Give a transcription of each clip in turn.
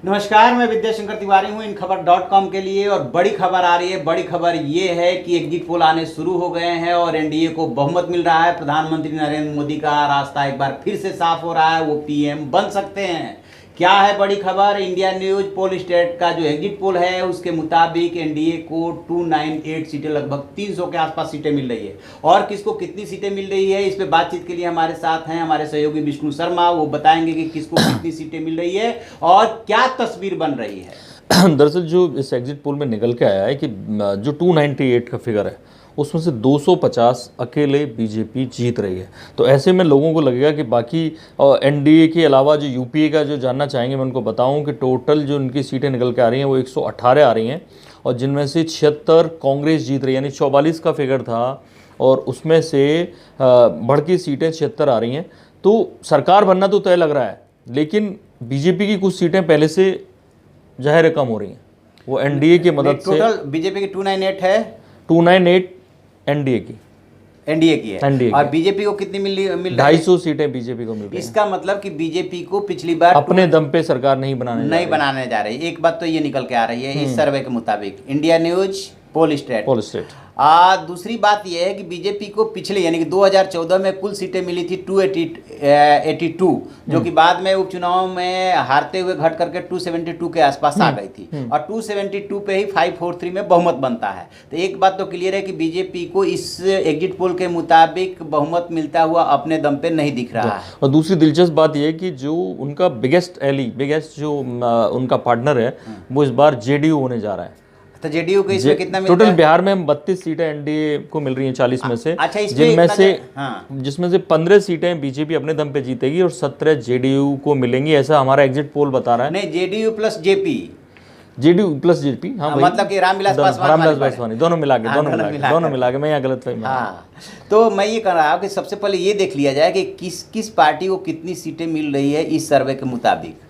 नमस्कार, मैं विद्याशंकर तिवारी हूँ इनखबर.com के लिए। और बड़ी खबर आ रही है। बड़ी खबर ये है कि एग्जिट पोल आने शुरू हो गए हैं और एनडीए को बहुमत मिल रहा है। प्रधानमंत्री नरेंद्र मोदी का रास्ता एक बार फिर से साफ हो रहा है, वो पीएम बन सकते हैं। क्या है बड़ी खबर? इंडिया न्यूज पोल स्टेट का जो एग्जिट पोल है उसके मुताबिक एनडीए को 298 सीटें, लगभग 300 के आसपास सीटें मिल रही है। और किसको कितनी सीटें मिल रही है, इस पे बातचीत के लिए हमारे साथ हैं हमारे सहयोगी विष्णु शर्मा। वो बताएंगे कि किसको कितनी सीटें मिल रही है और क्या तस्वीर बन रही है। दरअसल जो इस एग्जिट पोल में निकल के आया है कि जो 298 का फिगर है उसमें से 250 अकेले बीजेपी जीत रही है। तो ऐसे में लोगों को लगेगा कि बाकी एनडीए के अलावा जो यूपीए का जो जानना चाहेंगे, मैं उनको बताऊं कि टोटल जो उनकी सीटें निकल के आ रही हैं वो 118 आ रही हैं और जिनमें से 76 कांग्रेस जीत रही है, यानी 44 का फिगर था और उसमें से बढ़ की सीटें 76 आ रही हैं। तो सरकार बनना तो तय लग रहा है, लेकिन बीजेपी की कुछ सीटें पहले से जाहिर कम हो रही हैं। वो एनडीए की मदद से टोटल बीजेपी की 298 है, 298 एनडीए की है। एनडीए और की बीजेपी को कितनी मिल रही है? 250 सीटें बीजेपी को मिल रही हैं। इसका मतलब कि बीजेपी को पिछली बार अपने दम पे सरकार नहीं बनाने जा रही। एक बात तो ये निकल के आ रही है इस सर्वे के मुताबिक, इंडिया न्यूज पोल स्टेट। दूसरी बात यह है कि बीजेपी को पिछले यानी कि 2014 में कुल सीटें मिली थी 282, जो कि बाद में उपचुनाव में हारते हुए घट करके 272 के आसपास आ गई थी। और 272 पे ही 543 में बहुमत बनता है। तो एक बात तो क्लियर है कि बीजेपी को इस एग्जिट पोल के मुताबिक बहुमत मिलता हुआ अपने दम पे नहीं दिख रहा है। और दूसरी दिलचस्प बात यह है कि जो उनका बिगेस्ट जो उनका पार्टनर है वो इस बार जेडीयू होने जा रहा है। तो जेडीयू को इसमें कितना मिलता टोटल है? बिहार में 32 सीटें एनडीए को मिल रही हैं 40 में से। अच्छा, जिसमें से 15 सीटें बीजेपी अपने दम पे जीतेगी और 17 जेडीयू को मिलेंगी, ऐसा हमारा एग्जिट पोल बता रहा है। नहीं, JDU plus JP, JDU plus JP, हाँ मतलब कि रामविलास पासवान दोनों मिला के मैं यहाँ गलत फहमी। हाँ, तो मैं ये कह रहा हूँ कि सबसे पहले ये देख लिया जाए कि किस पार्टी को कितनी सीटें मिल रही है इस सर्वे के मुताबिक।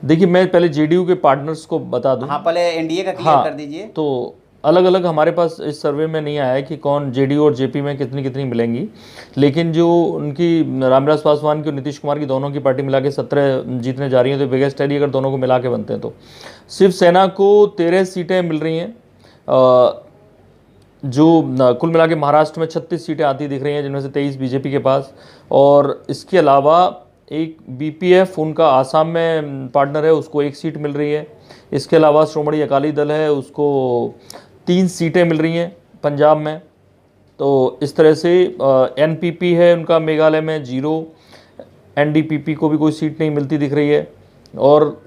देखिए, मैं पहले जेडीयू के पार्टनर्स को बता दूं। हाँ, पहले एनडीए का क्लियर कर दीजिए। तो अलग अलग हमारे पास इस सर्वे में नहीं आया है कि कौन जेडीयू और जेपी में कितनी कितनी मिलेंगी, लेकिन जो उनकी रामविलास पासवान की और नीतीश कुमार की दोनों की पार्टी मिला के 17 जीतने जा रही हैं। तो बिगेस्ट है अगर दोनों को मिला के बनते हैं तो शिवसेना को 13 सीटें मिल रही हैं। जो कुल मिला के महाराष्ट्र में 36 सीटें आती दिख रही हैं, जिनमें से 23 बीजेपी के पास। और इसके अलावा एक बीपीएफ उनका आसाम में पार्टनर है, उसको 1 सीट मिल रही है। इसके अलावा श्रोमणी अकाली दल है, उसको 3 सीटें मिल रही हैं पंजाब में। तो इस तरह से एनपीपी है उनका मेघालय में 0, एनडीपीपी को भी कोई सीट नहीं मिलती दिख रही है। और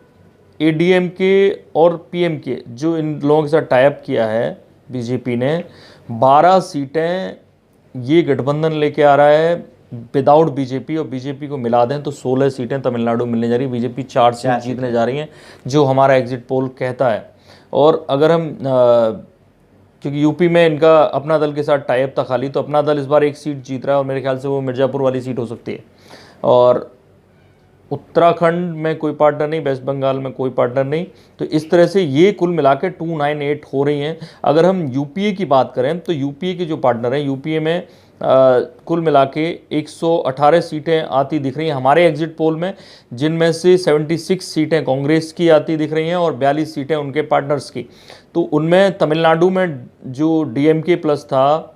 एडीएमके और पीएमके जो इन लोगों के साथ टाई अप किया है बीजेपी ने, 12 सीटें ये गठबंधन लेके आ रहा है विदाउट बीजेपी, और बीजेपी को मिला दें तो 16 सीटें तमिलनाडु मिलने जा रही है। बीजेपी 4 सीट जीतने जा रही हैं, जो हमारा एग्जिट पोल कहता है। और अगर हम क्योंकि यूपी में इनका अपना दल के साथ टाई अप था खाली, तो अपना दल इस बार 1 सीट जीत रहा है और मेरे ख्याल से वो मिर्ज़ापुर वाली सीट हो सकती है। और उत्तराखंड में कोई पार्टनर नहीं, वेस्ट बंगाल में कोई पार्टनर नहीं। तो इस तरह से ये कुल मिला के 298 हो रही हैं। अगर हम यूपीए की बात करें तो यूपीए के जो पार्टनर हैं, यूपीए में कुल मिला के 118 सीटें आती दिख रही हैं हमारे एग्जिट पोल में, जिनमें से 76 सीटें कांग्रेस की आती दिख रही हैं और 42 सीटें उनके पार्टनर्स की। तो उनमें तमिलनाडु में जो डीएमके प्लस था,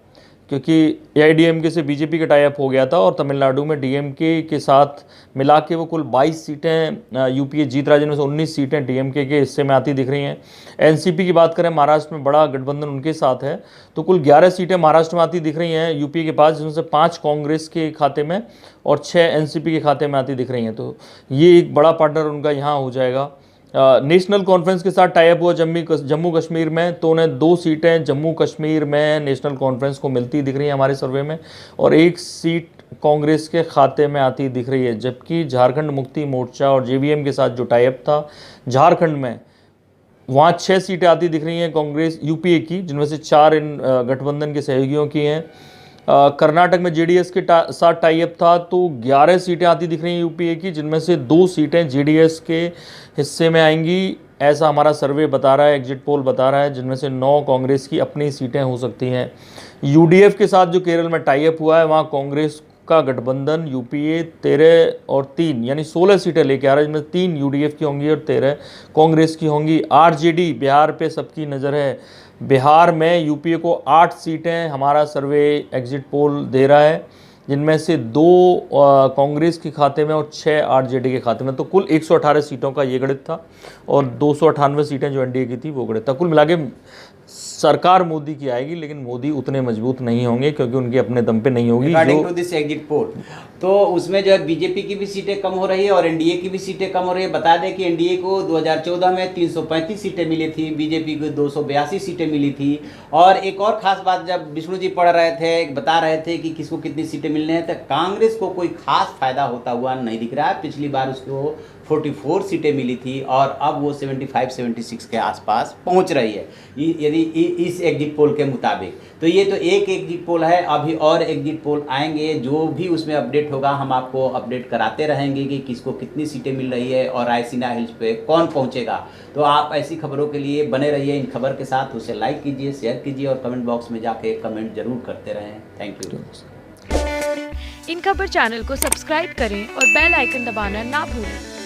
क्योंकि एआईडीएमके से बीजेपी का टाई अप हो गया था, और तमिलनाडु में डीएमके के साथ मिला के वो कुल 22 सीटें यूपीए जीत रहा है, जिनमें से 19 सीटें डीएमके के हिस्से में आती दिख रही हैं। एनसीपी की बात करें, महाराष्ट्र में बड़ा गठबंधन उनके साथ है, तो कुल 11 सीटें महाराष्ट्र में आती दिख रही हैं यूपीए के पास, जिसमें से 5 कांग्रेस के खाते में और 6 एनसीपी के खाते में आती दिख रही हैं। तो ये एक बड़ा पार्टनर उनका यहाँ हो जाएगा। नेशनल कॉन्फ्रेंस के साथ टाई अप हुआ जम्मू कश्मीर में, तो उन्हें 2 सीटें जम्मू कश्मीर में नेशनल कॉन्फ्रेंस को मिलती दिख रही है हमारे सर्वे में, और 1 सीट कांग्रेस के खाते में आती दिख रही है। जबकि झारखंड मुक्ति मोर्चा और जेवीएम के साथ जो टाई अप था झारखंड में, वहाँ 6 सीटें आती दिख रही हैं कांग्रेस यूपीए की, जिनमें से 4 इन गठबंधन के सहयोगियों की हैं। कर्नाटक में जेडीएस के साथ टाई अप था, तो 11 सीटें आती दिख रही हैं यूपीए की, जिनमें से 2 सीटें जेडीएस के हिस्से में आएंगी, ऐसा हमारा सर्वे बता रहा है, एग्जिट पोल बता रहा है, जिनमें से 9 कांग्रेस की अपनी सीटें हो सकती हैं। यूडीएफ के साथ जो केरल में टाई अप हुआ है, वहाँ कांग्रेस का गठबंधन यूपीए 13 और 3 यानी 16 सीटें लेके आ रहा है, जिनमें 3 यूडीएफ की होंगी और 13 कांग्रेस की होंगी। आरजेडी बिहार पे सबकी नज़र है। बिहार में यूपीए को 8 सीटें हमारा सर्वे एग्जिट पोल दे रहा है, जिनमें से 2 कांग्रेस के खाते में और 6 आरजेडी के खाते में। तो कुल 118 सीटों का ये गणित था और 298 सीटें जो एनडीए की थी वो गणित था। कुल मिला के सरकार मोदी की आएगी, लेकिन मोदी उतने मजबूत नहीं होंगे क्योंकि उनके अपने दम पे नहीं होगी। According to this exit poll तो उसमें जो है बीजेपी की भी सीटें कम हो रही है और एनडीए की भी सीटें कम हो रही है। बता दें कि एनडीए को 2014 में 335 सीटें मिली थी, बीजेपी को 282 सीटें मिली थी। और एक और खास बात, जब विष्णु जी पढ़ रहे थे, बता रहे थे कि किसको कितनी सीटें मिलने हैं, तो कांग्रेस को कोई खास फायदा होता हुआ नहीं दिख रहा है। पिछली बार उसको 44 सीटें मिली थी और अब वो 75-76 के आसपास पहुंच रही है यदि इस एग्जिट पोल के मुताबिक। तो ये तो एक एग्जिट पोल है, अभी और एग्जिट पोल आएंगे, जो भी उसमें अपडेट होगा हम आपको अपडेट कराते रहेंगे कि किसको कितनी सीटें मिल रही है और रायसीना हिल्स पे कौन पहुंचेगा। तो आप ऐसी खबरों के लिए बने रहिए इन खबर के साथ। उसे लाइक कीजिए, शेयर कीजिए और कमेंट बॉक्स में जाके कमेंट जरूर करते रहें। Thank you. इन खबर चैनल को सब्सक्राइब करें और बेल आइकन दबाना ना भूलें।